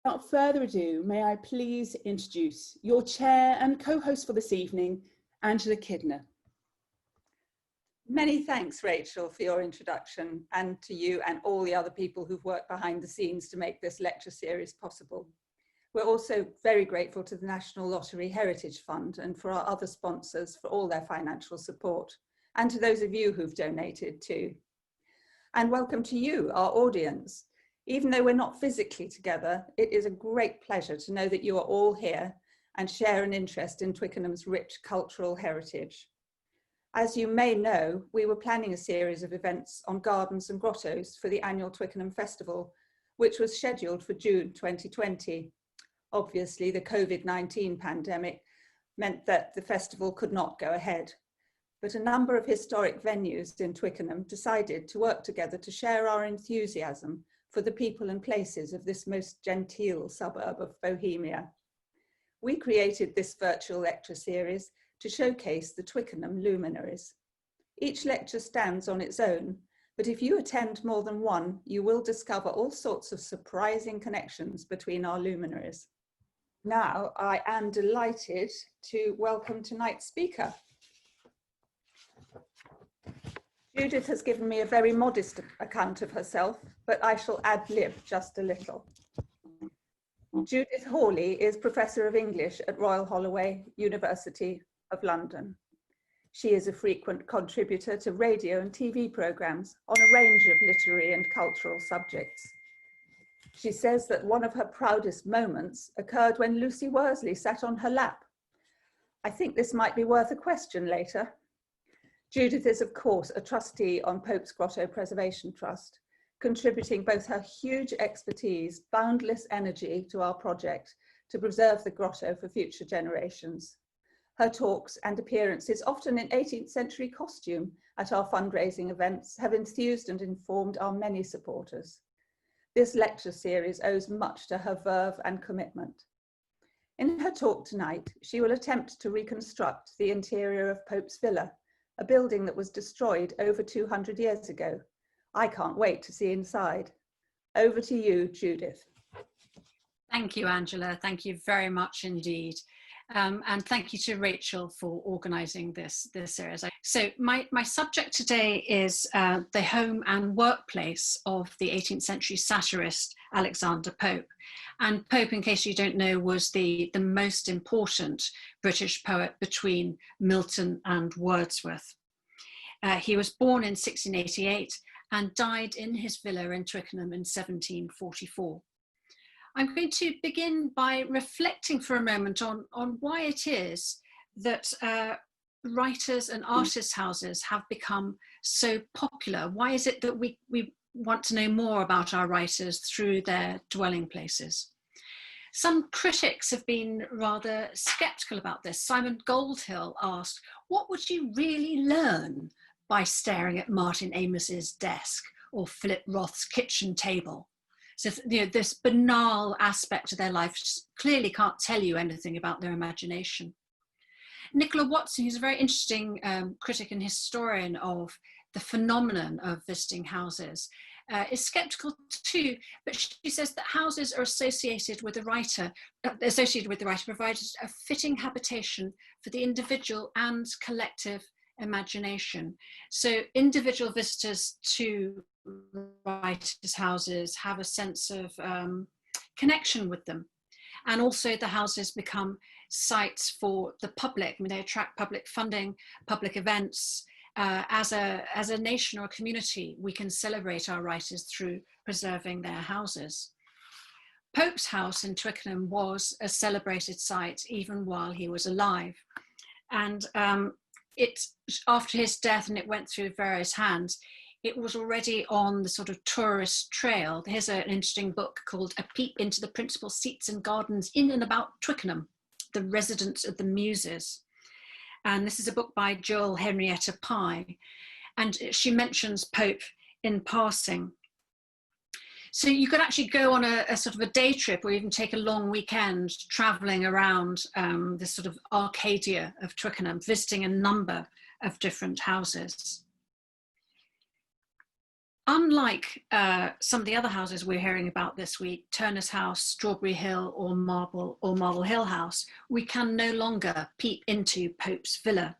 Without further ado, may I please introduce your chair and co-host for this evening, Angela Kidner. Many thanks, Rachel, for your introduction, and to you and all the other people who've worked behind the scenes to make this lecture series possible. We're also very grateful to the National Lottery Heritage Fund and for our other sponsors for all their financial support, and to those of you who've donated too. And welcome to you, our audience. Even though we're not physically together, it is a great pleasure to know that you are all here and share an interest in Twickenham's rich cultural heritage. As you may know, we were planning a series of events on gardens and grottos for the annual Twickenham Festival, which was scheduled for June 2020. Obviously, the COVID-19 pandemic meant that the festival could not go ahead. But a number of historic venues in Twickenham decided to work together to share our enthusiasm for the people and places of this most genteel suburb of Bohemia. We created this virtual lecture series to showcase the Twickenham Luminaries. Each lecture stands on its own, but if you attend more than one, you will discover all sorts of surprising connections between our luminaries. Now, I am delighted to welcome tonight's speaker. Judith has given me a very modest account of herself, but I shall ad-lib just a little. Judith Hawley is Professor of English at Royal Holloway, University of London. She is a frequent contributor to radio and TV programmes on a range of literary and cultural subjects. She says that one of her proudest moments occurred when Lucy Worsley sat on her lap. I think this might be worth a question later. Judith is, of course, a trustee on Popes Grotto Preservation Trust, contributing both her huge expertise, boundless energy to our project to preserve the grotto for future generations. Her talks and appearances, often in 18th century costume at our fundraising events, have enthused and informed our many supporters. This lecture series owes much to her verve and commitment. In her talk tonight, she will attempt to reconstruct the interior of Pope's Villa, a building that was destroyed over 200 years ago. I can't wait to see inside. Over to you, Judith. Thank you, Angela. Thank you very much indeed. And thank you to Rachel for organising this series. So my subject today is the home and workplace of the 18th century satirist Alexander Pope. And Pope, in case you don't know, was the most important British poet between Milton and Wordsworth. He was born in 1688 and died in his villa in Twickenham in 1744. I'm going to begin by reflecting for a moment on why it is that writers and artists' houses have become so popular. Why is it that we want to know more about our writers through their dwelling places? Some critics have been rather sceptical about this. Simon Goldhill asked, what would you really learn by staring at Martin Amos's desk or Philip Roth's kitchen table? So, you know, this banal aspect of their life clearly can't tell you anything about their imagination. Nicola Watson, who's a very interesting critic and historian of the phenomenon of visiting houses, is sceptical too, but she says that houses are associated with the writer, provided a fitting habitation for the individual and collective imagination. So individual visitors to writers' houses have a sense of connection with them. And also the houses become sites for the public. I mean, they attract public funding, public events. As a nation or a community, we can celebrate our writers through preserving their houses. Pope's house in Twickenham was a celebrated site even while he was alive. And after his death, and it went through various hands, it was already on the sort of tourist trail. Here's an interesting book called A Peep into the Principal Seats and Gardens in and About Twickenham, The Residence of the Muses. And this is a book by Joel Henrietta Pye. And she mentions Pope in passing. So you could actually go on a sort of a day trip or even take a long weekend traveling around this sort of Arcadia of Twickenham, visiting a number of different houses. unlike some of the other houses we're hearing about this week, Turner's House, Strawberry Hill, or Marble Hill House, we can no longer peep into Pope's Villa.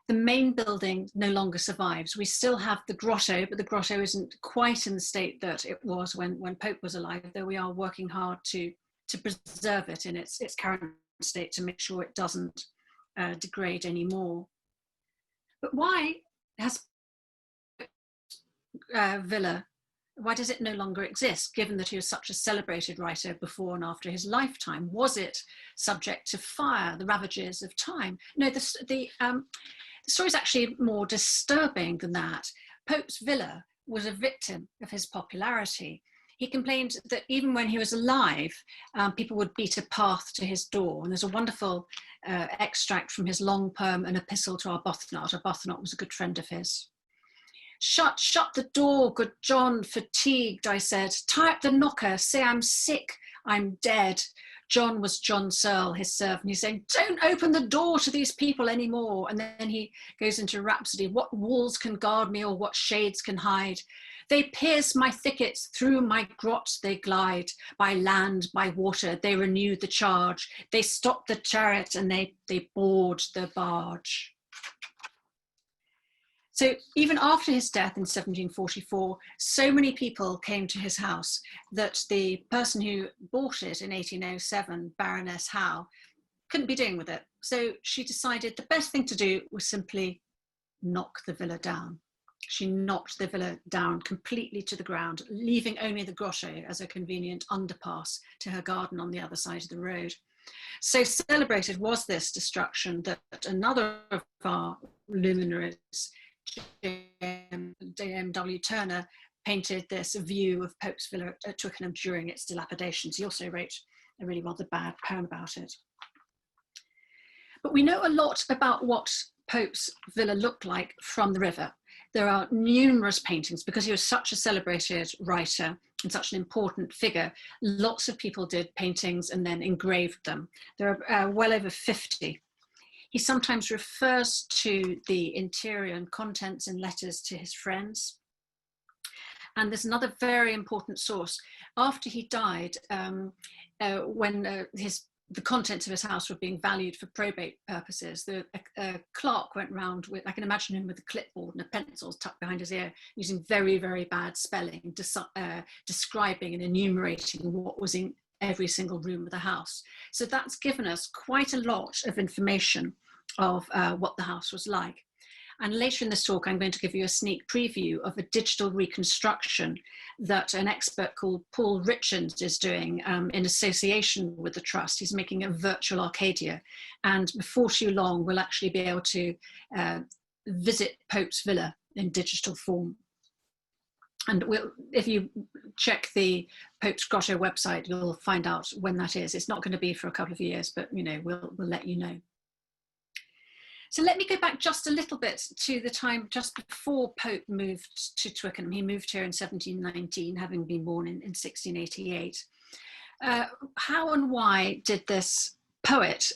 The main building no longer survives. We still have the grotto, but the grotto isn't quite in the state that it was when Pope was alive, though we are working hard to preserve it in its current state to make sure it doesn't degrade anymore. But why has Villa, why does it no longer exist, given that he was such a celebrated writer before and after his lifetime? Was it subject to fire, the ravages of time? No, the story is actually more disturbing than that. Pope's Villa was a victim of his popularity. He complained that even when he was alive, people would beat a path to his door. And there's a wonderful extract from his long poem, An Epistle to Arbuthnot. Arbuthnot was a good friend of his. Shut the door, good John, fatigued, I said. Tie up the knocker, say I'm sick, I'm dead. John was John Searle, his servant. He's saying, don't open the door to these people anymore. And then he goes into rhapsody. What walls can guard me or what shades can hide? They pierce my thickets, through my grots they glide. By land, by water, they renew the charge. They stop the chariot and they board the barge. So even after his death in 1744, so many people came to his house that the person who bought it in 1807, Baroness Howe, couldn't be doing with it. So she decided the best thing to do was simply knock the villa down. She knocked the villa down completely to the ground, leaving only the grotto as a convenient underpass to her garden on the other side of the road. So celebrated was this destruction that another of our luminaries, J.M.W. Turner, painted this view of Pope's Villa at Twickenham during its dilapidations. He also wrote a really rather bad poem about it. But we know a lot about what Pope's Villa looked like from the river. There are numerous paintings because he was such a celebrated writer and such an important figure. Lots of people did paintings and then engraved them. There are well over 50. He sometimes refers to the interior and contents in letters to his friends. And there's another very important source. After he died, when the contents of his house were being valued for probate purposes, the clerk went round with, I can imagine him with a clipboard and a pencil tucked behind his ear, using very, very bad spelling, describing and enumerating what was in every single room of the house. So that's given us quite a lot of information of what the house was like. And later in this talk, I'm going to give you a sneak preview of a digital reconstruction that an expert called Paul Richards is doing in association with the Trust. He's making a virtual Arcadia. And before too long, we'll actually be able to visit Pope's Villa in digital form. And if you check the Popes Grotto website, you'll find out when that is. It's not going to be for a couple of years, but we'll let you know. So let me go back just a little bit to the time just before Pope moved to Twickenham. He moved here in 1719, having been born in 1688. How and why did this poet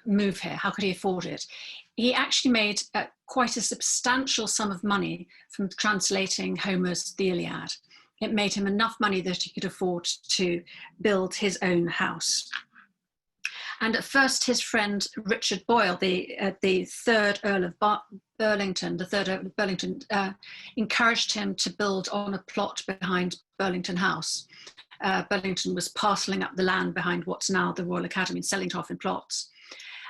move here? How could he afford it? He actually made quite a substantial sum of money from translating Homer's The Iliad. It made him enough money that he could afford to build his own house. And at first, his friend Richard Boyle, the third Earl of Burlington, encouraged him to build on a plot behind Burlington House. Burlington was parcelling up the land behind what's now the Royal Academy and selling it off in plots.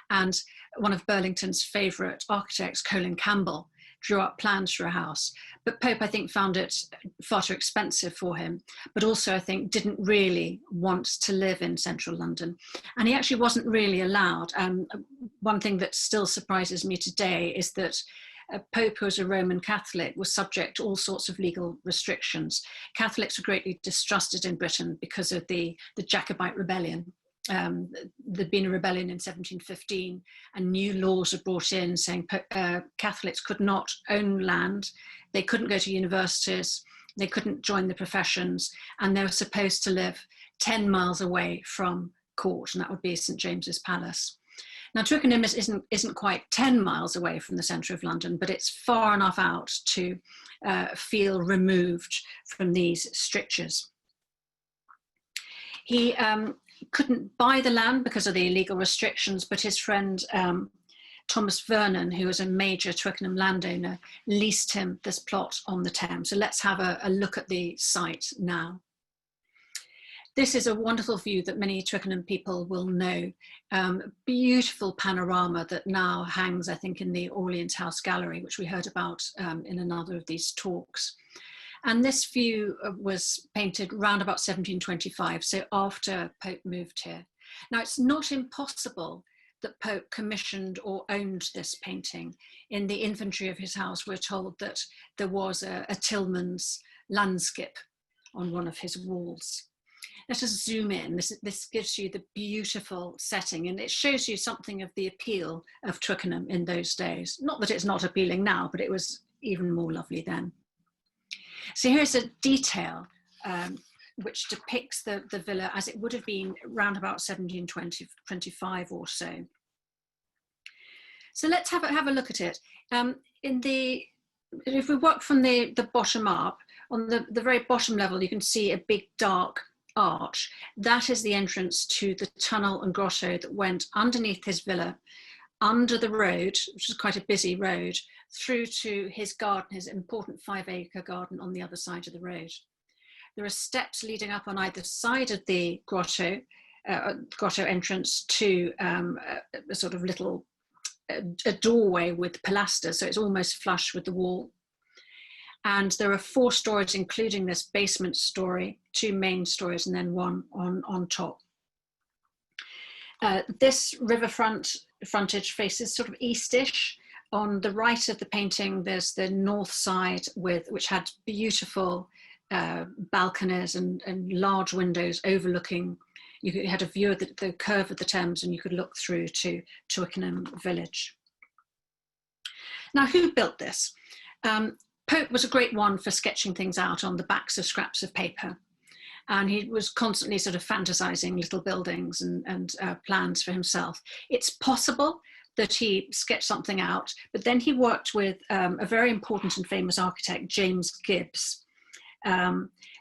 And one of Burlington's favourite architects, Colin Campbell, drew up plans for a house. But Pope, I think, found it far too expensive for him, but also, I think, didn't really want to live in central London. And he actually wasn't really allowed. One thing that still surprises me today is that Pope, who was a Roman Catholic, was subject to all sorts of legal restrictions. Catholics were greatly distrusted in Britain because of the Jacobite rebellion. There'd been a rebellion in 1715 and new laws were brought in saying Catholics could not own land, they couldn't go to universities, they couldn't join the professions, and they were supposed to live 10 miles away from court, and that would be St. James's Palace. Now, Twickenham isn't quite 10 miles away from the centre of London, but it's far enough out to feel removed from these strictures. He couldn't buy the land because of the illegal restrictions, but his friend Thomas Vernon, who was a major Twickenham landowner, leased him this plot on the Thames. So let's have a look at the site now. This is a wonderful view that many Twickenham people will know. Beautiful panorama that now hangs, I think, in the Orleans House Gallery, which we heard about in another of these talks. And this view was painted round about 1725, so after Pope moved here. Now, it's not impossible that Pope commissioned or owned this painting. In the inventory of his house, we're told that there was a Tillman's landscape on one of his walls. Let us zoom in. This gives you the beautiful setting, and it shows you something of the appeal of Twickenham in those days. Not that it's not appealing now, but it was even more lovely then. So here's a detail which depicts the villa as it would have been around about 1725 or so. So let's have a look at it. If we work from the bottom up, on the very bottom level, you can see a big dark arch. That is the entrance to the tunnel and grotto that went underneath his villa, under the road, which is quite a busy road, through to his garden, his important 5-acre garden on the other side of the road. There are steps leading up on either side of the grotto entrance to a sort of little a doorway with pilasters, so it's almost flush with the wall. And there are 4 stories, including this basement story, 2 main stories, and then one on top. This frontage faces sort of eastish. On the right of the painting, there's the north side, which had beautiful balconies and large windows overlooking. You had a view of the curve of the Thames, and you could look through to Twickenham village. Now, who built this? Pope was a great one for sketching things out on the backs of scraps of paper. And he was constantly sort of fantasizing little buildings and plans for himself. It's possible that he sketched something out, but then he worked with a very important and famous architect, James Gibbs.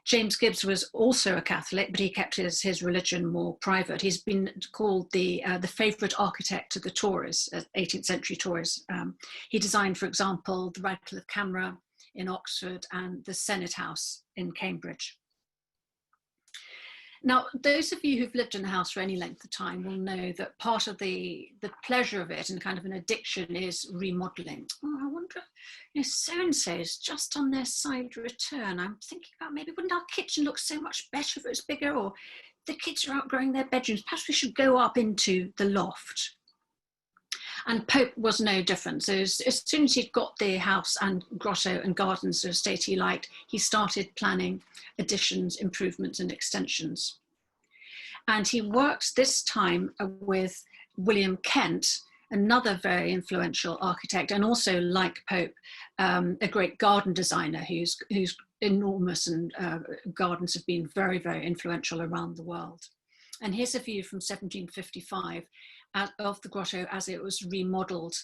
James Gibbs was also a Catholic, but he kept his religion more private. He's been called the favourite architect of the Tories, 18th century Tories. He designed, for example, the Radcliffe Camera in Oxford and the Senate House in Cambridge. Now, those of you who've lived in a house for any length of time will know that part of the pleasure of it and kind of an addiction is remodelling. Oh, I wonder if so-and-so is just on their side return. I'm thinking about maybe wouldn't our kitchen look so much better if it was bigger, or the kids are outgrowing their bedrooms. Perhaps we should go up into the loft. And Pope was no different. So as soon as he'd got the house and grotto and gardens of estate he liked, he started planning additions, improvements and extensions. And he worked this time with William Kent, another very influential architect, and also, like Pope, a great garden designer whose enormous gardens have been very, very influential around the world. And here's a view from 1755 of the grotto as it was remodelled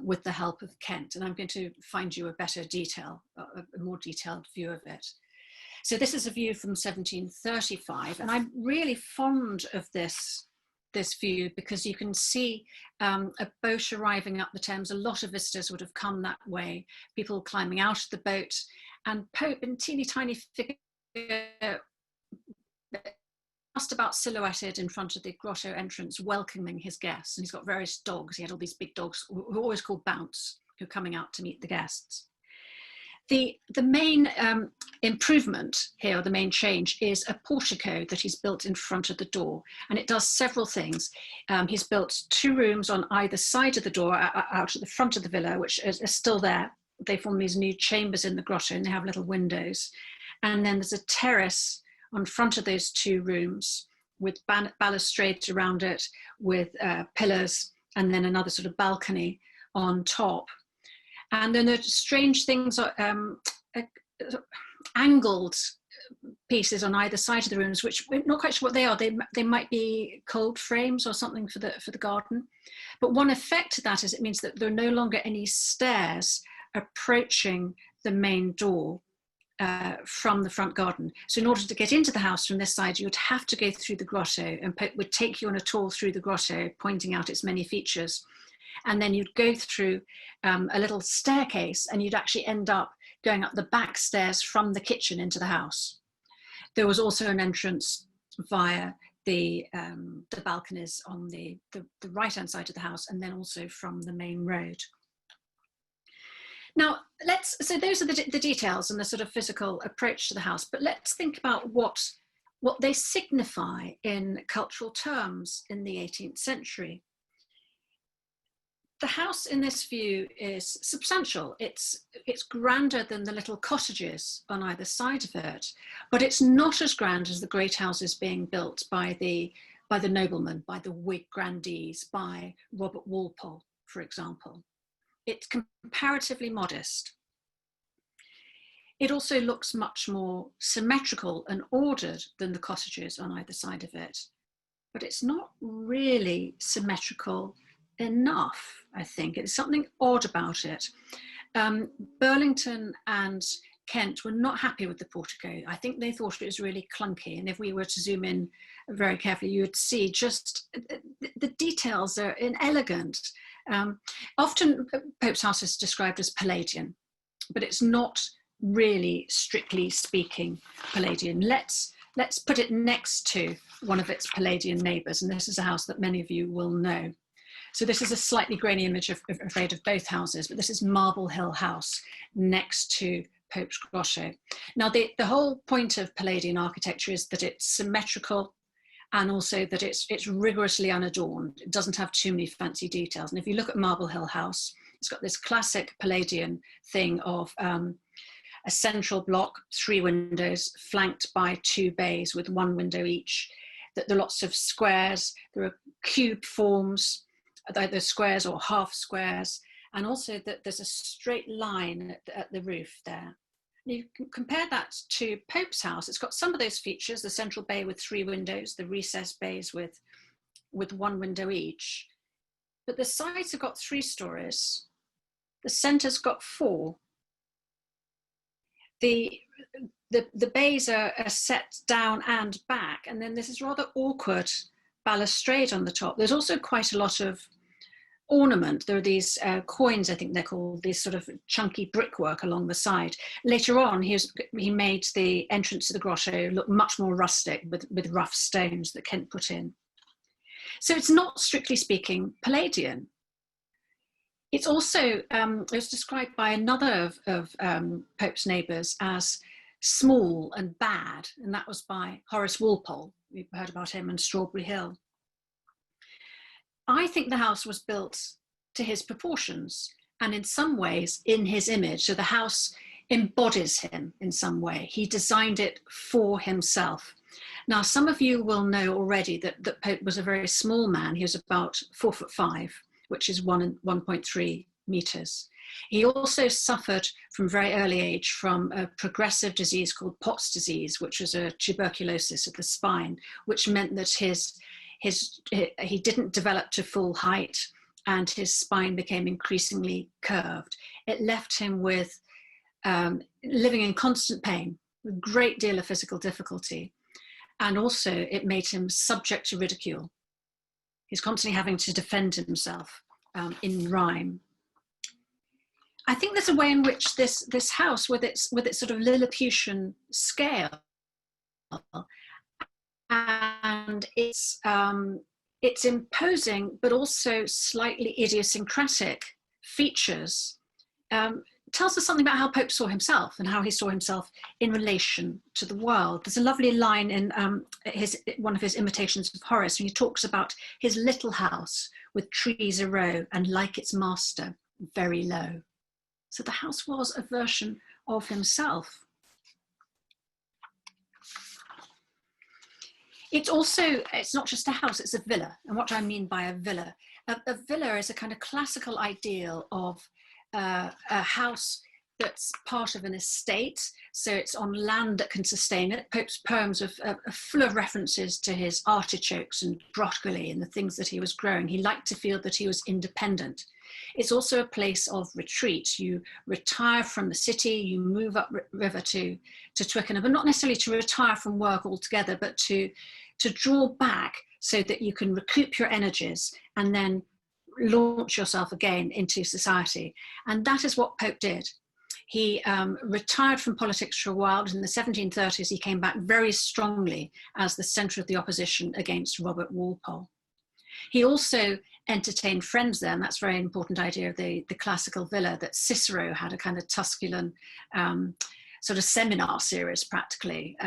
with the help of Kent. And I'm going to find you a better detail, a more detailed view of it. So this is a view from 1735, and I'm really fond of this view because you can see a boat arriving up the Thames. A lot of visitors would have come that way, people climbing out of the boat, and Pope in teeny tiny figure just about silhouetted in front of the grotto entrance, welcoming his guests. And he's got various dogs. He had all these big dogs who are always called Bounce, who are coming out to meet the guests. The main improvement here, or the main change, is a portico that he's built in front of the door. And it does several things. He's built 2 rooms on either side of the door, out at the front of the villa, which are still there. They form these new chambers in the grotto, and they have little windows. And then there's a terrace on front of those 2 rooms with balustrades around it, with pillars, and then another sort of balcony on top. And then the strange things are angled pieces on either side of the rooms, which we're not quite sure what they are. They might be cold frames or something for the garden. But one effect of that is it means that there are no longer any stairs approaching the main door from the front garden. So in order to get into the house from this side, you would have to go through the grotto, and Pope would take you on a tour through the grotto, pointing out its many features. And then you'd go through a little staircase, and you'd actually end up going up the back stairs from the kitchen into the house. There was also an entrance via the balconies on the right-hand side of the house, and then also from the main road. Now, so those are the details and the sort of physical approach to the house, but let's think about what they signify in cultural terms in the 18th century. The house in this view is substantial. It's grander than the little cottages on either side of it, but it's not as grand as the great houses being built by the noblemen, by the Whig grandees, by Robert Walpole, for example. It's comparatively modest. It also looks much more symmetrical and ordered than the cottages on either side of it, but it's not really symmetrical enough, I think. It's something odd about it. Burlington and Kent were not happy with the portico. I think they thought it was really clunky, and if we were to zoom in very carefully, you would see just the details are inelegant. Often Pope's house is described as Palladian, but it's not really, strictly speaking, Palladian. Let's put it next to one of its Palladian neighbours, and this is a house that many of you will know. So this is a slightly grainy image of both houses, but this is Marble Hill House next to Popes Grotto. Now, the whole point of Palladian architecture is that it's symmetrical, and also that it's rigorously unadorned. It doesn't have too many fancy details. And if you look at Marble Hill House, it's got this classic Palladian thing of a central block, 3 windows, flanked by 2 bays with 1 window each. That there are lots of squares, there are cube forms, either squares or half squares, and also that there's a straight line at the roof there. You can compare that to Pope's house. It's got some of those features, the central bay with 3 windows, the recessed bays with 1 window each. But the sides have got 3 stories. The centre's got 4. The bays are set down and back, and then there's this rather awkward balustrade on the top. There's also quite a lot of ornament. There are these coins, I think they're called, these sort of chunky brickwork along the side. Later on, he made the entrance to the grotto look much more rustic with rough stones that Kent put in. So it's not, strictly speaking, Palladian. It's also, it was described by another of Pope's neighbours as small and bad, and that was by Horace Walpole. We've heard about him and Strawberry Hill. I think the house was built to his proportions and in some ways in his image. So the house embodies him in some way. He designed it for himself. Now, some of you will know already that Pope was a very small man. He was about 4'5", which is 1.3 meters. He also suffered from very early age from a progressive disease called Pott's disease, which was a tuberculosis of the spine, which meant that he didn't develop to full height and his spine became increasingly curved. It left him with living in constant pain, a great deal of physical difficulty. And also it made him subject to ridicule. He's constantly having to defend himself in rhyme. I think there's a way in which this house, with its sort of Lilliputian scale, and it's imposing but also slightly idiosyncratic features, tells us something about how Pope saw himself and how he saw himself in relation to the world. There's a lovely line in one of his imitations of Horace, when he talks about his little house with trees a row and, like its master, very low. So the house was a version of himself. It's not just a house, it's a villa. And what I mean by a villa is a kind of classical ideal of a house that's part of an estate, so it's on land that can sustain it. Pope's poems are full of references to his artichokes and broccoli and the things that he was growing. He liked to feel that he was independent. It's also a place of retreat. You retire from the city, you move up river to Twickenham, but not necessarily to retire from work altogether, but to draw back so that you can recoup your energies and then launch yourself again into society. And that is what Pope did. He retired from politics for a while. In the 1730s, he came back very strongly as the centre of the opposition against Robert Walpole. He also entertained friends there, and that's a very important idea of the classical villa, that Cicero had a kind of Tusculan sort of seminar series practically.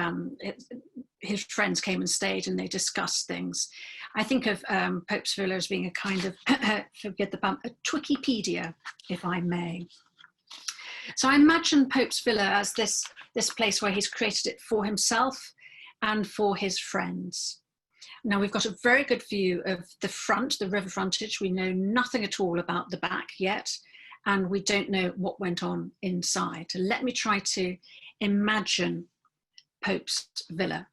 His friends came and stayed and they discussed things. I think of Pope's villa as being a kind of, forget the bump, a Twikipedia, if I may. So I imagine Pope's villa as this place where he's created it for himself and for his friends. Now we've got a very good view of the front, the river frontage. We know nothing at all about the back yet, and we don't know what went on inside. Let me try to imagine Pope's villa.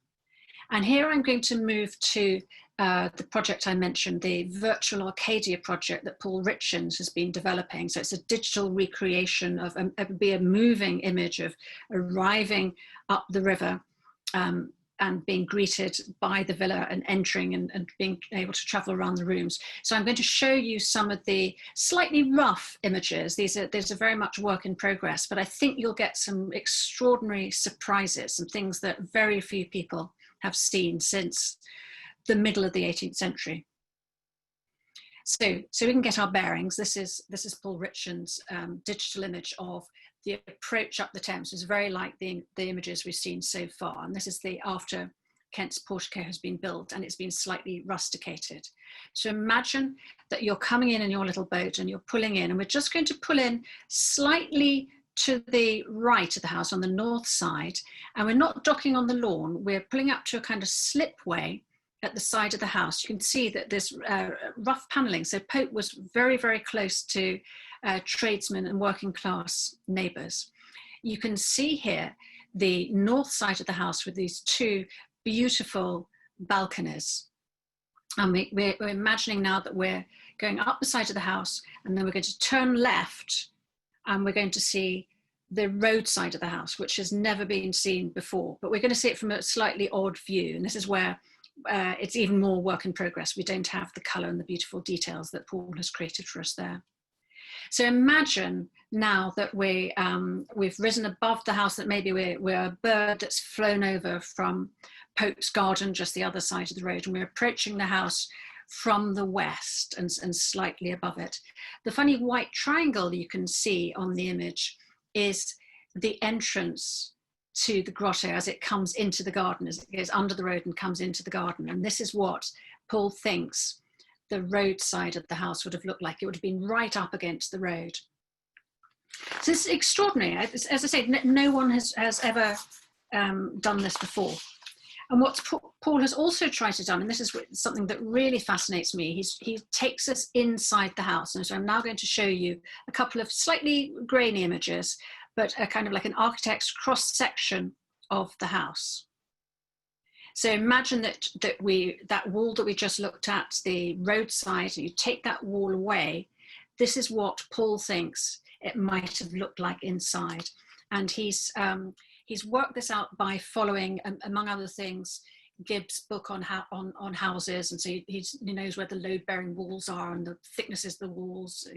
And here I'm going to move to the project I mentioned, the Virtual Arcadia project that Paul Richens has been developing. So it's a digital recreation of, a moving image of arriving up the river and being greeted by the villa and entering and being able to travel around the rooms. So I'm going to show you some of the slightly rough images. These are very much work in progress, but I think you'll get some extraordinary surprises, some things that very few people have seen since the middle of the 18th century. So we can get our bearings. This is Paul Richens' digital image of the approach up the Thames. It's very like the images we've seen so far. And this is the after Kent's portico has been built and it's been slightly rusticated. So imagine that you're coming in your little boat and you're pulling in, and we're just going to pull in slightly to the right of the house on the north side. And we're not docking on the lawn. We're pulling up to a kind of slipway at the side of the house. You can see that there's rough panelling. So Pope was very, very close to tradesmen and working class neighbours. You can see here the north side of the house with these two beautiful balconies. And we're imagining now that we're going up the side of the house, and then we're going to turn left, and we're going to see the road side of the house, which has never been seen before. But we're going to see it from a slightly odd view. And this is where it's even more work in progress. We don't have the colour and the beautiful details that Paul has created for us there. So imagine now that we've risen above the house, that maybe we're a bird that's flown over from Pope's garden, just the other side of the road, and we're approaching the house from the west and slightly above it. The funny white triangle you can see on the image is the entrance to the grotto as it comes into the garden, as it goes under the road and comes into the garden. And this is what Paul thinks the road side of the house would have looked like. It would have been right up against the road. So it's extraordinary. As I say, no one has ever done this before. And what Paul has also tried to do, and this is something that really fascinates me, he takes us inside the house. And so I'm now going to show you a couple of slightly grainy images, but a kind of like an architect's cross-section of the house. So imagine that wall that we just looked at, the roadside, and you take that wall away. This is what Paul thinks it might have looked like inside. And he's worked this out by following, among other things, Gibbs' book on houses, and so he knows where the load-bearing walls are and the thicknesses of the walls,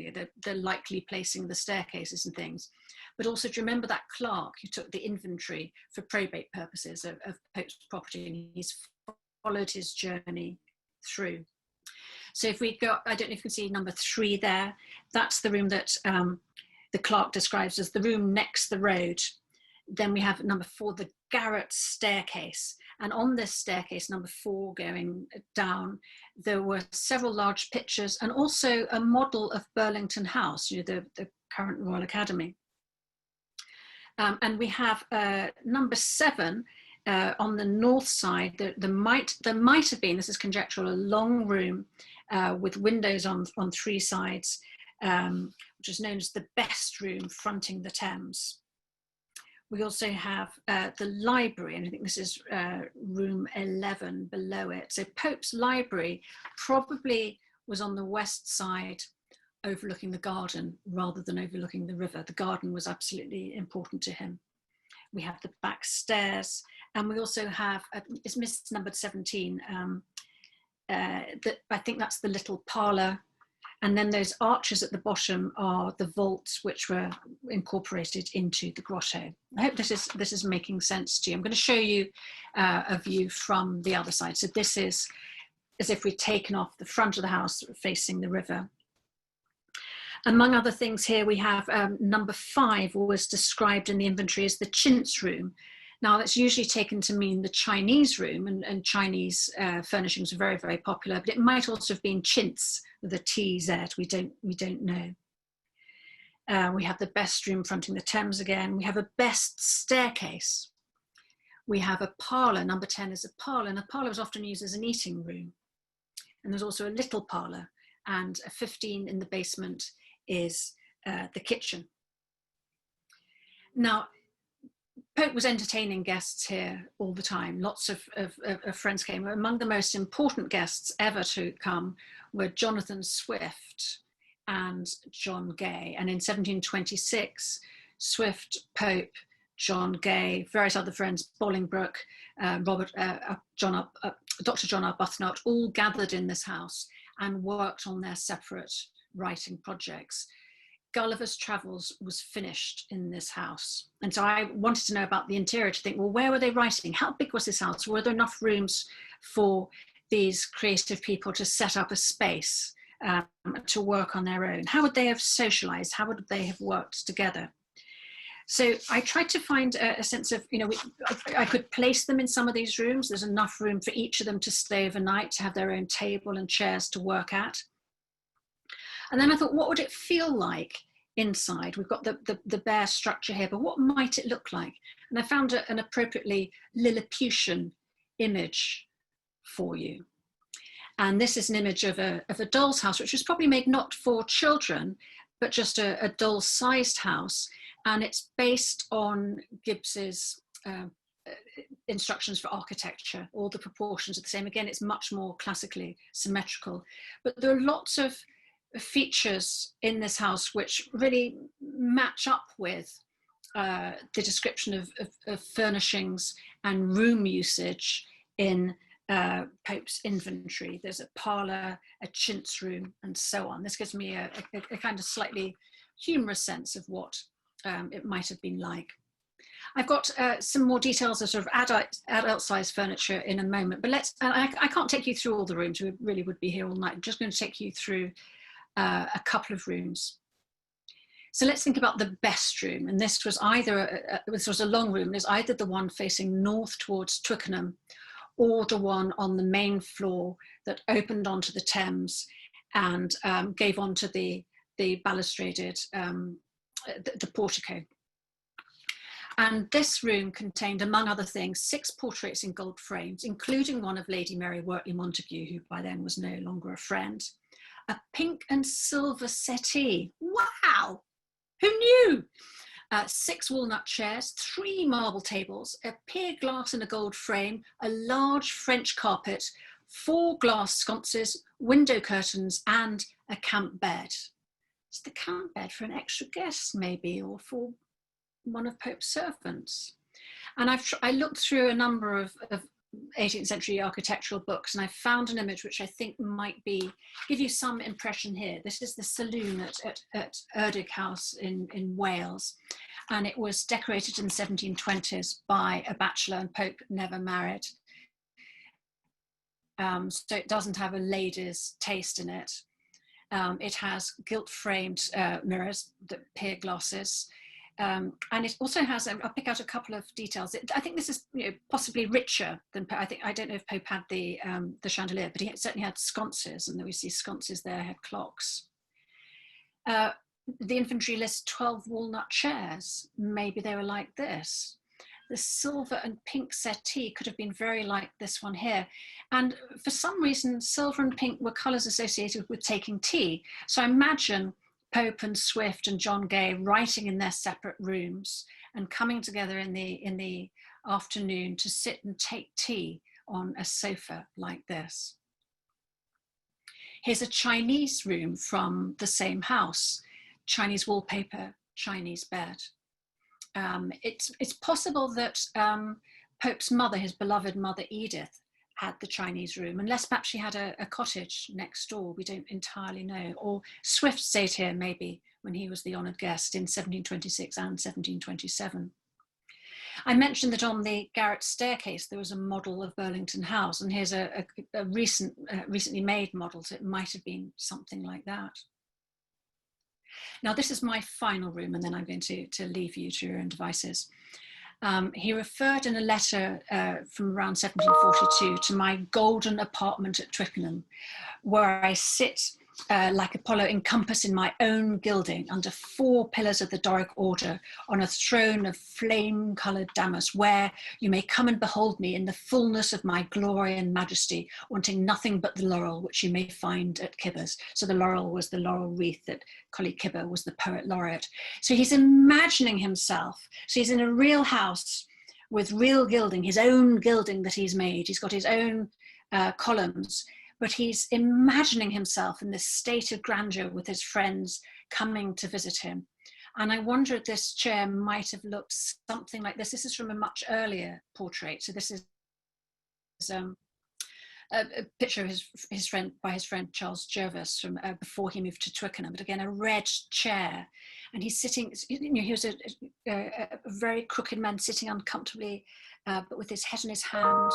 the likely placing of the staircases and things. But also, do you remember that clerk who took the inventory for probate purposes of Pope's property, and he's followed his journey through. So if we go, I don't know if you can see number 3 there, that's the room that the clerk describes as the room next the road. Then we have number 4, the garret staircase. And on this staircase, number 4 going down, there were several large pictures and also a model of Burlington House, the current Royal Academy. And we have number 7 on the north side. There might have been, this is conjectural, a long room with windows on 3 sides, which which is known as the best room fronting the Thames. We also have the library, and I think this is room 11 below it. So Pope's library probably was on the west side, overlooking the garden rather than overlooking the river. The garden was absolutely important to him. We have the back stairs, and we also have, it's misnumbered 17, I think that's the little parlour. And then those arches at the bottom are the vaults which were incorporated into the grotto. I hope this is making sense to you. I'm going to show you a view from the other side. So this is as if we'd taken off the front of the house facing the river. Among other things here, we have number 5 was described in the inventory as the chintz room. Now that's usually taken to mean the Chinese room, and Chinese furnishings are very, very popular, but it might also have been chintz with a TZ, we don't know. We have the best room fronting the Thames again. We have a best staircase. We have a parlour, number 10 is a parlour, and a parlour was often used as an eating room. And there's also a little parlour, and a 15 in the basement is the kitchen. Now, Pope was entertaining guests here all the time. Lots of friends came. Among the most important guests ever to come were Jonathan Swift and John Gay. And in 1726, Swift, Pope, John Gay, various other friends, Bolingbroke, Dr. John Arbuthnot, all gathered in this house and worked on their separate writing projects. Gulliver's Travels was finished in this house. And so I wanted to know about the interior to think, well, where were they writing? How big was this house? Were there enough rooms for these creative people to set up a space to work on their own? How would they have socialized? How would they have worked together? So I tried to find a sense of, I could place them in some of these rooms. There's enough room for each of them to stay overnight, to have their own table and chairs to work at. And then I thought, what would it feel like inside? We've got the bare structure here, but what might it look like? And I found an appropriately Lilliputian image for you. And this is an image of a doll's house, which was probably made not for children, but just a doll-sized house. And it's based on Gibbs's instructions for architecture. All the proportions are the same. Again, it's much more classically symmetrical. But there are lots of features in this house which really match up with the description of furnishings and room usage in Pope's inventory. There's a parlour, a chintz room, and so on. This gives me a kind of slightly humorous sense of what it might have been like. I've got some more details of sort of adult-sized furniture in a moment, but I can't take you through all the rooms. We really would be here all night. I'm just going to take you through a couple of rooms. So let's think about the best room. And this was this was a long room. There's either the one facing north towards Twickenham or the one on the main floor that opened onto the Thames and gave onto the balustraded, the portico. And this room contained, among other things, 6 portraits in gold frames, including one of Lady Mary Wortley Montagu, who by then was no longer a friend. A pink and silver settee. Wow! Who knew? 6 walnut chairs, 3 marble tables, a pier glass in a gold frame, a large French carpet, 4 glass sconces, window curtains, and a camp bed. It's the camp bed for an extra guest, maybe, or for one of Pope's servants. And I looked through a number of 18th century architectural books, and I found an image which I think might give you some impression here. This is the saloon at Erdig House in Wales, and it was decorated in the 1720s by a bachelor, and Pope never married. So it doesn't have a lady's taste in it. It has gilt-framed mirrors, the pier glasses. And it also has, I'll pick out a couple of details. I think this is possibly richer than Pope. I don't know if Pope had the chandelier, but he certainly had sconces, and we see sconces there, had clocks. The inventory lists 12 walnut chairs. Maybe they were like this. The silver and pink settee could have been very like this one here. And for some reason, silver and pink were colours associated with taking tea. So I imagine Pope and Swift and John Gay writing in their separate rooms and coming together in the afternoon to sit and take tea on a sofa like this. Here's a Chinese room from the same house, Chinese wallpaper, Chinese bed. It's possible that Pope's mother, his beloved mother Edith, had the Chinese room, unless perhaps she had a cottage next door, we don't entirely know. Or Swift stayed here maybe when he was the honoured guest in 1726 and 1727. I mentioned that on the garret staircase there was a model of Burlington House, and here's a recently made model, so it might have been something like that. Now this is my final room, and then I'm going to leave you to your own devices. He referred in a letter from around 1742 to my golden apartment at Twickenham, where I sit like Apollo encompassed in my own gilding under 4 pillars of the Doric order on a throne of flame-coloured damask, where you may come and behold me in the fullness of my glory and majesty, wanting nothing but the laurel which you may find at Kibber's. So the laurel was the laurel wreath that Colley Kibber was the poet laureate. So he's imagining himself. So he's in a real house with real gilding, his own gilding that he's made. He's got his own columns, but he's imagining himself in this state of grandeur with his friends coming to visit him. And I wonder if this chair might have looked something like this. This is from a much earlier portrait. So this is a picture of his friend Charles Jervis from before he moved to Twickenham, but again, a red chair. And he's sitting, you know, he was a very crooked man sitting uncomfortably, but with his head in his hand,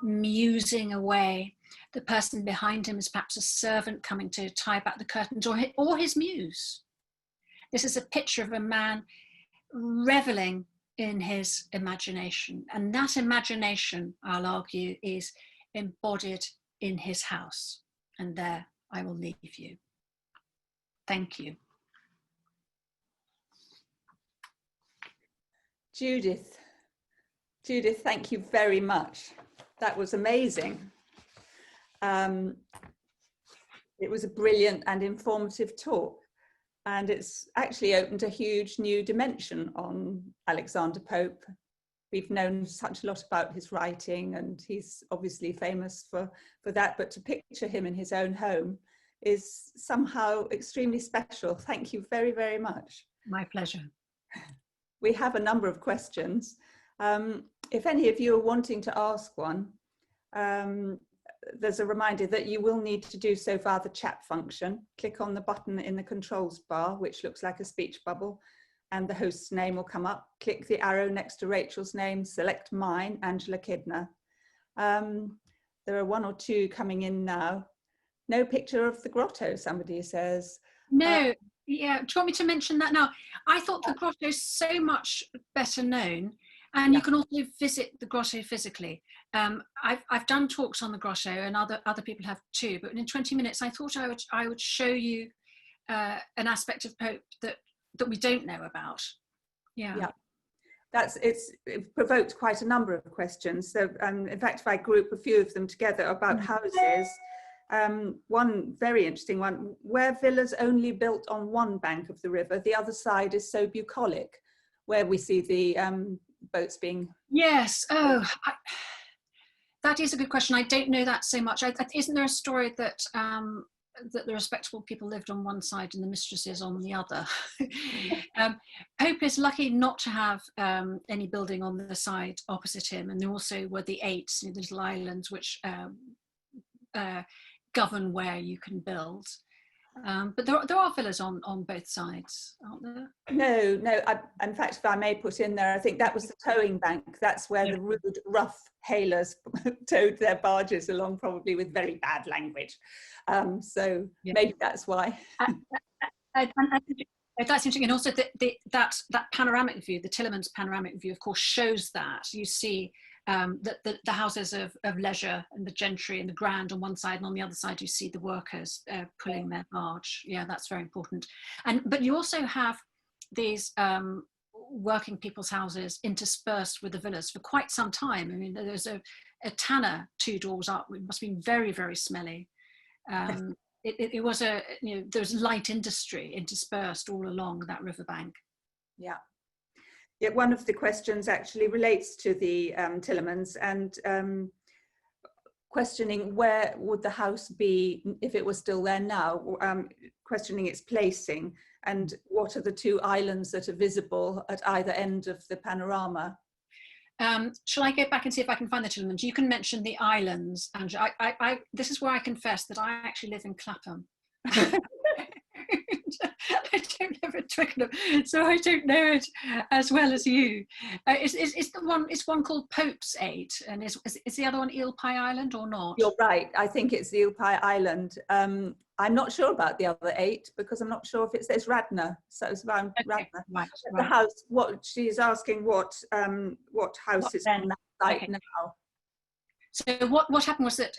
musing away. The person behind him is perhaps a servant coming to tie back the curtains, or his muse. This is a picture of a man reveling in his imagination. And that imagination, I'll argue, is embodied in his house. And there I will leave you. Thank you. Judith, thank you very much. That was amazing. It was a brilliant and informative talk, and it's actually opened a huge new dimension on Alexander Pope. We've known such a lot about his writing, and he's obviously famous for that, but to picture him in his own home is somehow extremely special. Thank you very, very much. My pleasure. We have a number of questions. If any of you are wanting to ask one, there's a reminder that you will need to do so via the chat function. Click on the button in the controls bar, which looks like a speech bubble, and the host's name will come up. Click the arrow next to Rachel's name, select mine, Angela Kidner. There are 1 or 2 coming in now. No picture of the grotto, somebody says. No, yeah, do you want me to mention that now? I thought the grotto is so much better known, and you can also visit the grotto physically. I've done talks on the grotto, and other people have too, but in 20 minutes I thought I would show you an aspect of Pope that we don't know about. Yeah. It provoked quite a number of questions. So in fact, if I group a few of them together about houses, one very interesting one, where villas only built on one bank of the river, the other side is so bucolic, where we see the boats being... Yes, that is a good question. I don't know that so much. Isn't there a story that that the respectable people lived on one side and the mistresses on the other? Pope is lucky not to have any building on the side opposite him, and there also were the 8 little islands which govern where you can build. But there are villas on both sides, aren't there? No. In fact, if I may put in there, I think that was the towing bank. That's where the rude, rough hailers towed their barges along, probably with very bad language. So maybe that's why. That's interesting. And also that panoramic view, the Tillerman's panoramic view, of course, shows that. You see the houses of leisure and the gentry and the grand on one side, and on the other side you see the workers pulling their barge. Yeah, that's very important. But you also have these working people's houses interspersed with the villas for quite some time. I mean, there's a tanner 2 doors up. It must have been very, very smelly. it was a, you know, there was light industry interspersed all along that riverbank. Yeah. Yeah, one of the questions actually relates to the Tillermans and questioning where would the house be if it was still there now, questioning its placing and what are the two islands that are visible at either end of the panorama. Shall I go back and see if I can find the Tillermans? You can mention the islands, and this is where I confess that I actually live in Clapham. I don't live in Twickenham, so I don't know it as well as you. It's one called Popes 8, and is the other one Eel Pie Island or not? You're right. I think it's the Eel Pie Island. I'm not sure about the other 8 because I'm not sure if it's Radnor. So it's around Okay, Radnor. right. The house. What she's asking, what house is on that site now? So what happened was that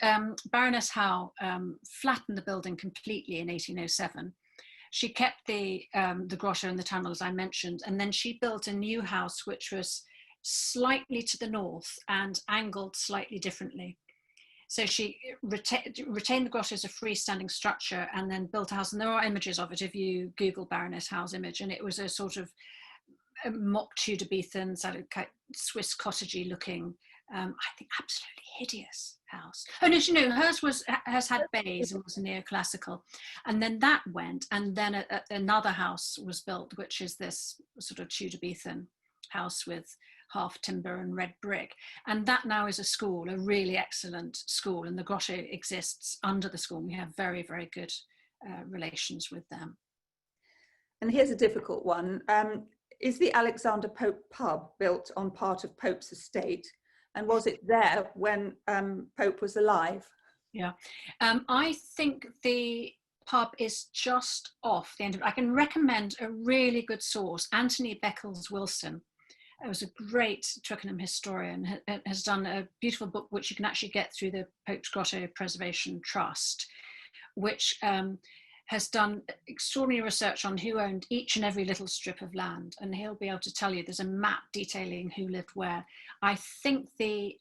Baroness Howe flattened the building completely in 1807. She kept the grotto and the tunnel, as I mentioned, and then she built a new house which was slightly to the north and angled slightly differently. So she retained the grotto as a freestanding structure and then built a house. And there are images of it if you Google Baroness Howe's image, and it was a sort of a mock Tudor-Beathan, sort of Swiss cottagey looking, I think absolutely hideous house. Oh no, hers had bays and was neoclassical, and then that went, and then another house was built, which is this sort of Tudor-Beathan house with half timber and red brick, and that now is a school, a really excellent school, and the grotto exists under the school. We have very, very good relations with them. And here's a difficult one. Is the Alexander Pope pub built on part of Pope's estate? And was it there when Pope was alive? Yeah, I think the pub is just off the end of it. I can recommend a really good source. Anthony Beckles-Wilson, who was a great Twickenham historian, has done a beautiful book which you can actually get through the Popes Grotto Preservation Trust, which has done extraordinary research on who owned each and every little strip of land, and he'll be able to tell you there's a map detailing who lived where. I think the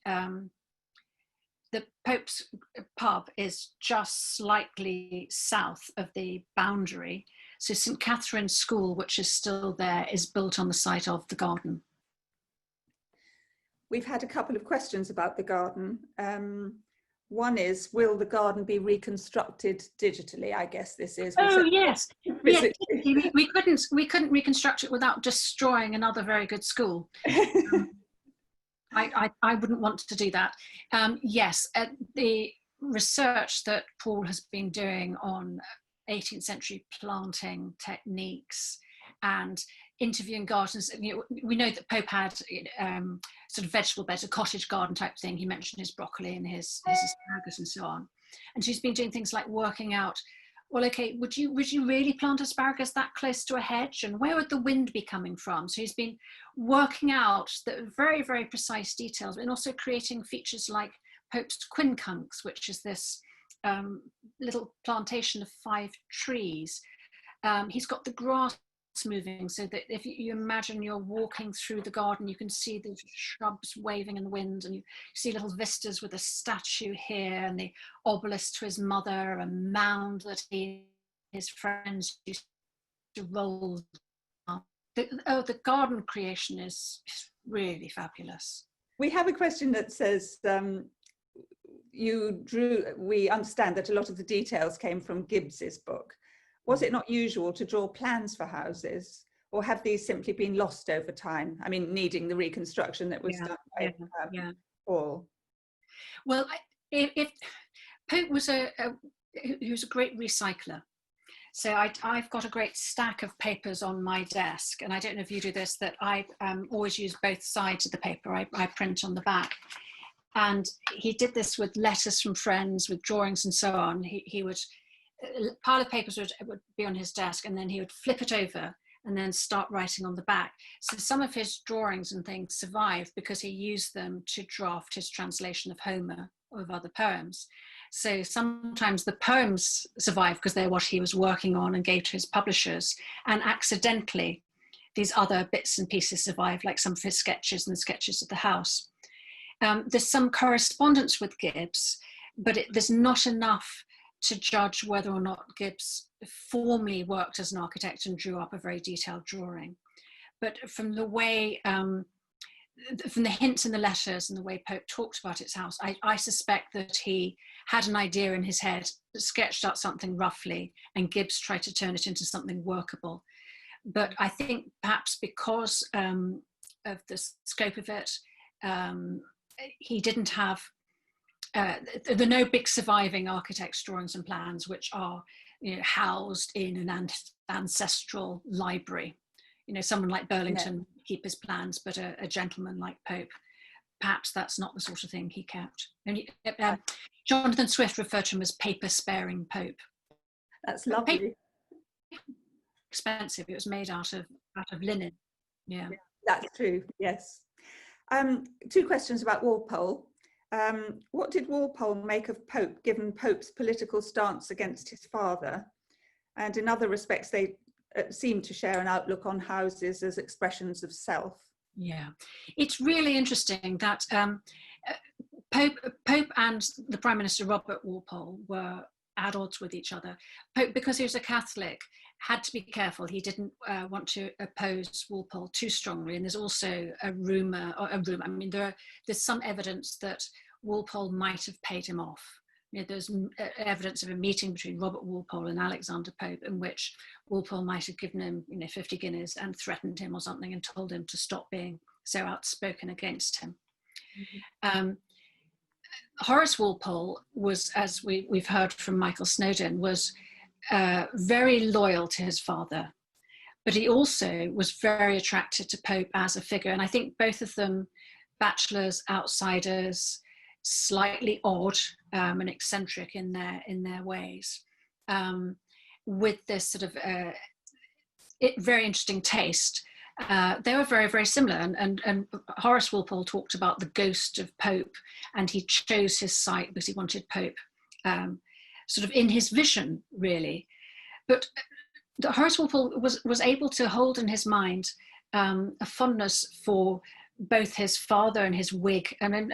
Pope's pub is just slightly south of the boundary. So St Catherine's School, which is still there, is built on the site of the garden. We've had a couple of questions about the garden. One is, will the garden be reconstructed digitally? I guess this is. Oh yes, yes. We couldn't reconstruct it without destroying another very good school. I wouldn't want to do that. Yes, the research that Paul has been doing on 18th century planting techniques and interviewing gardens. We know that Pope had sort of vegetable beds, a cottage garden type thing. He mentioned his broccoli and his asparagus and so on. And she's been doing things like working out, well, okay, would you really plant asparagus that close to a hedge? And where would the wind be coming from? So he's been working out the very, very precise details, and also creating features like Pope's quincunx, which is this little plantation of 5 trees. He's got the grass moving so that if you imagine you're walking through the garden, you can see the shrubs waving in the wind, and you see little vistas with a statue here and the obelisk to his mother, a mound that his friends used to roll down. The garden creation is really fabulous. We have a question that says, we understand that a lot of the details came from Gibbs's book. Was it not usual to draw plans for houses, or have these simply been lost over time? I mean, needing the reconstruction that was done by Paul. Well, if Pope was he was a great recycler. So I've got a great stack of papers on my desk, and I don't know if you do this, that I always use both sides of the paper. I print on the back. And he did this with letters from friends, with drawings and so on. He would, a pile of papers would be on his desk, and then he would flip it over and then start writing on the back. So some of his drawings and things survive because he used them to draft his translation of Homer or of other poems. So sometimes the poems survive because they're what he was working on and gave to his publishers, and accidentally these other bits and pieces survive, like some of his sketches and the sketches of the house. There's some correspondence with Gibbs, but there's not enough to judge whether or not Gibbs formally worked as an architect and drew up a very detailed drawing. But from the way, from the hints in the letters and the way Pope talked about his house, I suspect that he had an idea in his head, sketched out something roughly, and Gibbs tried to turn it into something workable. But I think perhaps because of the scope of it, he didn't have, there are no big surviving architect's drawings and plans which are, you know, housed in an ancestral library. You know, someone like Burlington would keep his plans, but a gentleman like Pope, perhaps that's not the sort of thing he kept. And Jonathan Swift referred to him as paper-sparing Pope. That's lovely. Paper, expensive. It was made out of linen. Yeah, that's true. Yes. 2 questions about Walpole. What did Walpole make of Pope, given Pope's political stance against his father? And in other respects, they seem to share an outlook on houses as expressions of self. Yeah, it's really interesting that Pope and the Prime Minister Robert Walpole were at odds with each other. Pope, because he was a Catholic, had to be careful. He didn't want to oppose Walpole too strongly. And there's also a rumor, I mean, there's some evidence that Walpole might have paid him off. You know, there's evidence of a meeting between Robert Walpole and Alexander Pope in which Walpole might have given him, you know, 50 guineas and threatened him or something and told him to stop being so outspoken against him. Mm-hmm. Horace Walpole was, as we've heard from Michael Snowdon, was very loyal to his father, but he also was very attracted to Pope as a figure. And I think both of them, bachelors, outsiders, slightly odd and eccentric in their ways, with this sort of very interesting taste. They were very, very similar. And Horace Walpole talked about the ghost of Pope, and he chose his site because he wanted Pope sort of in his vision, really. But Horace Walpole was able to hold in his mind a fondness for both his father and his Whig. I mean,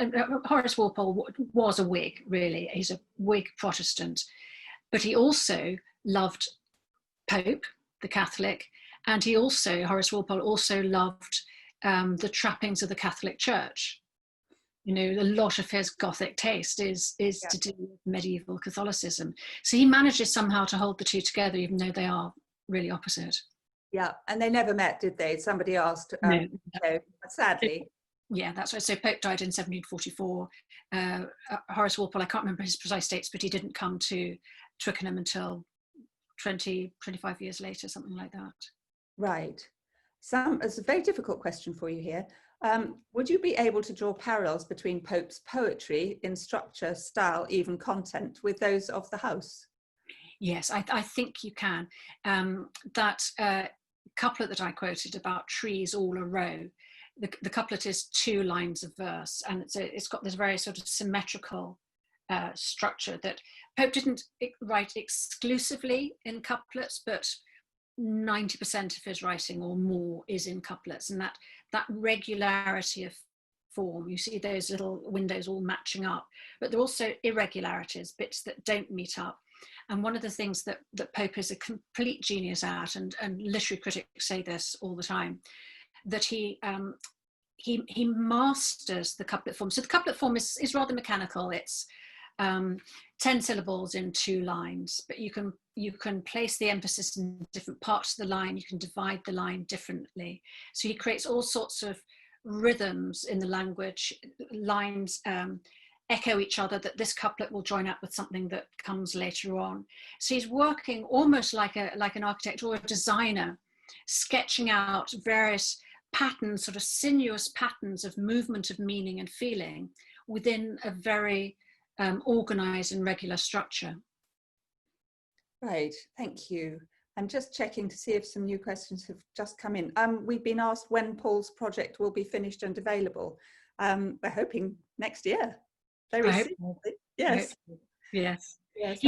Horace Walpole was a Whig, really. He's a Whig Protestant. But he also loved Pope, the Catholic, and Horace Walpole also loved the trappings of the Catholic Church. You know, a lot of his Gothic taste is to do with medieval Catholicism. So he manages somehow to hold the two together, even though they are really opposite. Yeah, and they never met, did they? Somebody asked. No. So, sadly. Yeah, that's right. So Pope died in 1744. Horace Walpole, I can't remember his precise dates, but he didn't come to Twickenham until 25 years later, something like that. Right. It's a very difficult question for you here. Would you be able to draw parallels between Pope's poetry in structure, style, even content, with those of the house? Yes, I think you can. That couplet that I quoted about trees all a row, the couplet is 2 lines of verse, and it's got this very sort of symmetrical structure that Pope didn't write exclusively in couplets, but 90% of his writing or more is in couplets, and that regularity of form, you see those little windows all matching up, but there are also irregularities, bits that don't meet up. And one of the things that Pope is a complete genius at, and literary critics say this all the time, that he masters the couplet form. So the couplet form is rather mechanical. It's 10 syllables in 2 lines, but you can place the emphasis in different parts of the line. You can divide the line differently. So he creates all sorts of rhythms in the language. Lines echo each other, that this couplet will join up with something that comes later on. So he's working almost like an architect or a designer, sketching out various patterns, sort of sinuous patterns of movement of meaning and feeling within a very organized and regular structure. Right, thank you. I'm just checking to see if some new questions have just come in. We've been asked when Paul's project will be finished and available. We're hoping next year. Very soon. Yes. Yes. Yes.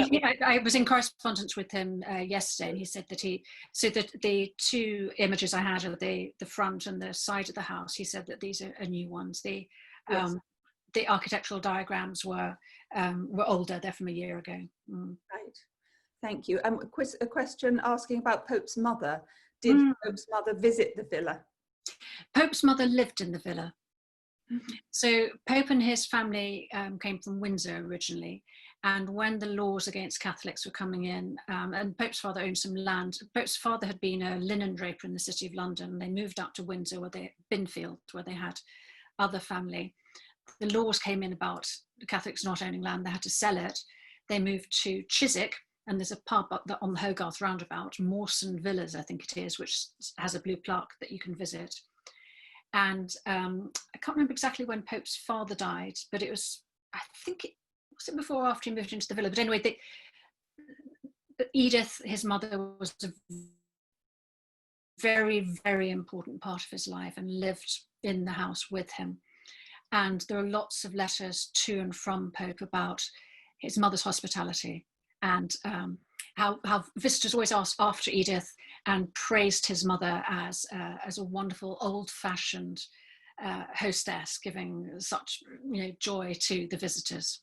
I was in correspondence with him yesterday, and he said that the 2 images I had of the front and the side of the house, he said that these are new ones. The the architectural diagrams were older. They're from a year ago. Mm. Right, thank you. A question asking about Pope's mother. Did Pope's mother visit the villa? Pope's mother lived in the villa. So Pope and his family came from Windsor originally, and when the laws against Catholics were coming in, and Pope's father owned some land. Pope's father had been a linen draper in the City of London. They moved up to Windsor, Binfield, where they had other family. The laws came in about the Catholics not owning land. They had to sell it. They moved to Chiswick, and there's a pub on the Hogarth roundabout, Mawson Villas, I think it is, which has a blue plaque that you can visit. And I can't remember exactly when Pope's father died, but it was, I think, was it before or after he moved into the villa? But anyway, Edith, his mother, was a very, very important part of his life and lived in the house with him. And there are lots of letters to and from Pope about his mother's hospitality, and how visitors always asked after Edith and praised his mother as a wonderful old-fashioned hostess, giving such joy to the visitors.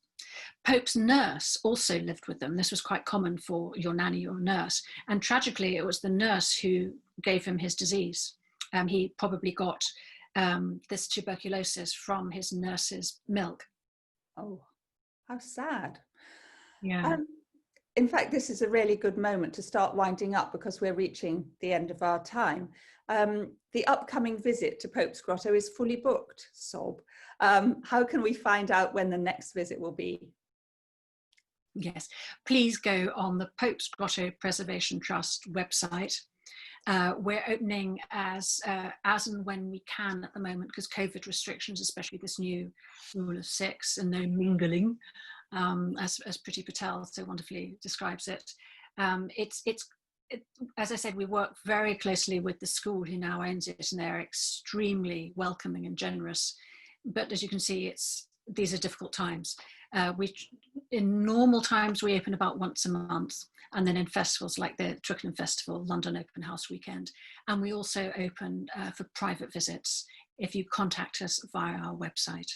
Pope's nurse also lived with them. This was quite common for your nanny or nurse, and tragically it was the nurse who gave him his disease. He probably got this tuberculosis from his nurse's milk. Oh, how sad. Yeah. In fact, this is a really good moment to start winding up because we're reaching the end of our time. The upcoming visit to Popes Grotto is fully booked, sob. How can we find out when the next visit will be? Yes, please go on the Popes Grotto Preservation Trust website. We're opening as and when we can at the moment, because COVID restrictions, especially this new rule of 6 and no mingling, as Priti Patel so wonderfully describes it. As I said, we work very closely with the school who now owns it, and they're extremely welcoming and generous. But as you can see, these are difficult times. In normal times, we open about once a month, and then in festivals like the Twickenham Festival, London Open House Weekend. And we also open for private visits if you contact us via our website.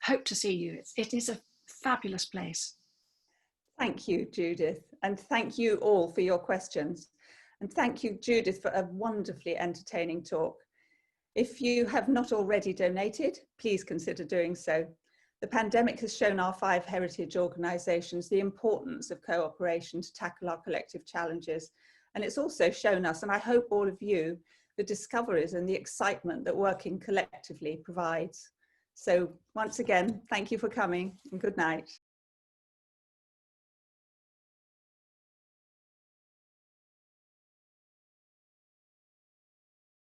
Hope to see you. It is a fabulous place. Thank you, Judith, and thank you all for your questions. And thank you, Judith, for a wonderfully entertaining talk. If you have not already donated, please consider doing so. The pandemic has shown our 5 heritage organisations the importance of cooperation to tackle our collective challenges. And it's also shown us, and I hope all of you, the discoveries and the excitement that working collectively provides. So once again, thank you for coming and good night.